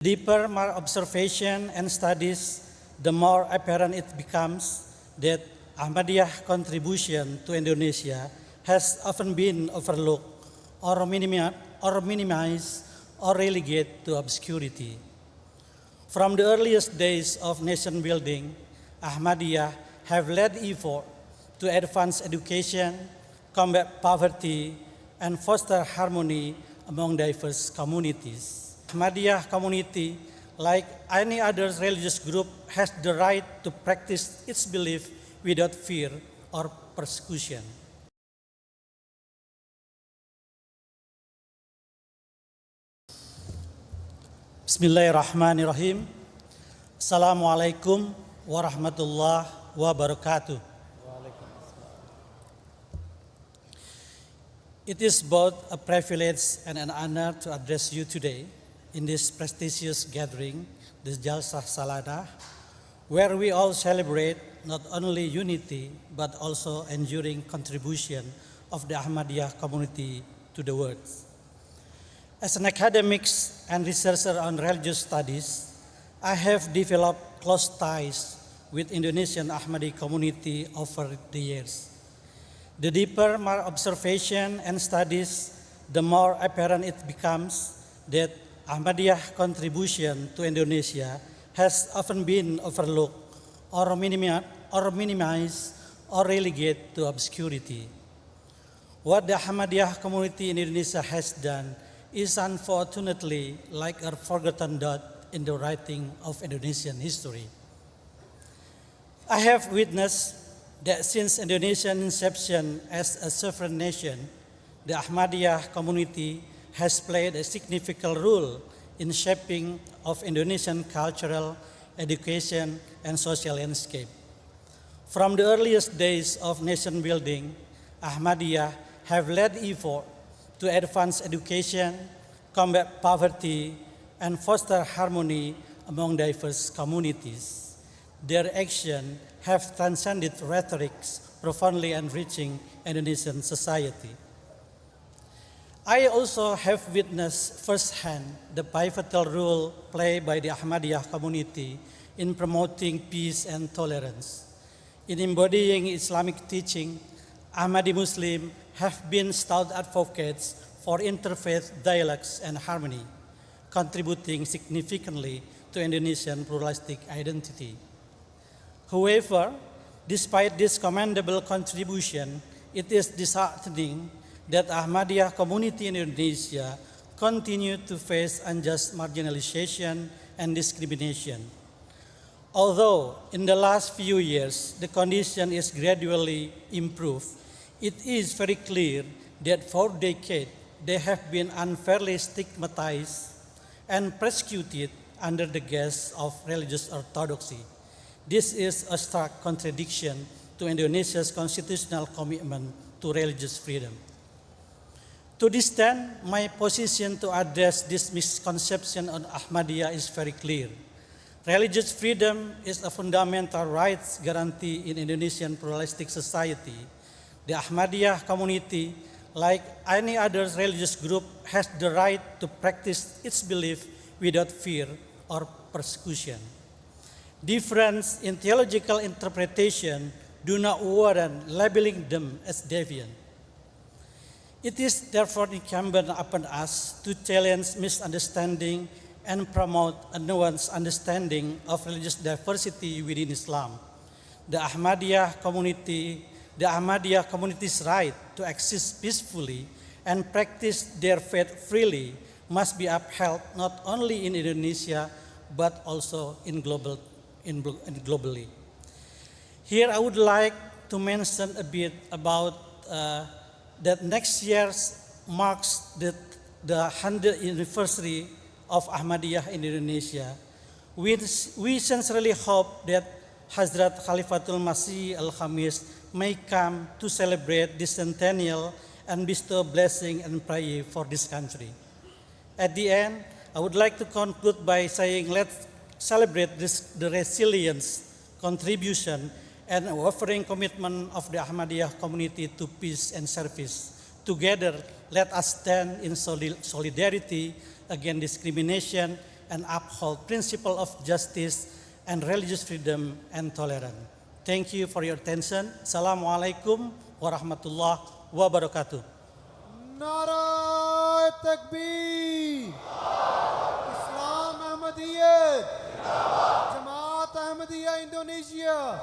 Deeper more observation and studies, the more apparent it becomes that Ahmadiyah contribution to Indonesia has often been overlooked or minimized or relegated to obscurity. From the earliest days of nation building, Ahmadiyah have led effort to advance education, combat poverty, and foster harmony among diverse communities. Ahmadiyya community, like any other religious group, has the right to practice its belief without fear or persecution. Bismillahirrahmanirrahim. Assalamualaikum warahmatullahi wabarakatuh. It is both a privilege and an honor to address you today in this prestigious gathering, the Jalsah Salanah, where we all celebrate not only unity but also enduring contribution of the Ahmadiyya community to the world. As an academic and researcher on religious studies, I have developed close ties with Indonesian Ahmadi community over the years. The deeper my observation and studies, the more apparent it becomes that Ahmadiyah contribution to Indonesia has often been overlooked or minimized or relegated to obscurity. What the Ahmadiyah community in Indonesia has done is unfortunately like a forgotten dot in the writing of Indonesian history. I have witnessed that since Indonesian inception as a sovereign nation, the Ahmadiyah community has played a significant role in shaping of Indonesian cultural, education, and social landscape. From the earliest days of nation building, Ahmadiyah have led effort to advance education, combat poverty, and foster harmony among diverse communities. Their action have transcended rhetorics, profoundly enriching Indonesian society. I also have witnessed firsthand the pivotal role played by the Ahmadiyya community in promoting peace and tolerance. In embodying Islamic teaching, Ahmadi Muslims have been stout advocates for interfaith dialogues and harmony, contributing significantly to Indonesian pluralistic identity. However, despite this commendable contribution, it is disheartening that Ahmadiyya community in Indonesia continue to face unjust marginalization and discrimination. Although in the last few years the condition is gradually improved, it is very clear that for decades they have been unfairly stigmatized and persecuted under the guise of religious orthodoxy. This is a stark contradiction to Indonesia's constitutional commitment to religious freedom. To this end, my position to address this misconception on Ahmadiyya is very clear. Religious freedom is a fundamental rights guarantee in Indonesian pluralistic society. The Ahmadiyya community, like any other religious group, has the right to practice its belief without fear or persecution. Difference in theological interpretation do not warrant labeling them as deviant. It is therefore incumbent upon us to challenge misunderstanding and promote a nuanced understanding of religious diversity within Islam. The Ahmadiyya community's right to exist peacefully and practice their faith freely must be upheld not only in Indonesia but also globally. Here I would like to mention a bit about that next year marks the 100th anniversary of Ahmadiyya in Indonesia. We sincerely hope that Hazrat Khalifatul Masih Al-Khamis may come to celebrate this centennial and bestow blessing and prayer for this country. At the end, I would like to conclude by saying let's celebrate the resilience, contribution, and offering commitment of the Ahmadiyya community to peace and service. Together, let us stand in solidarity against discrimination and uphold principle of justice and religious freedom and tolerance. Thank you for your attention. Assalamualaikum warahmatullahi wabarakatuh. Nara Takbir. Islam Ahmadiyya. Jamaat Ahmadiyya Indonesia.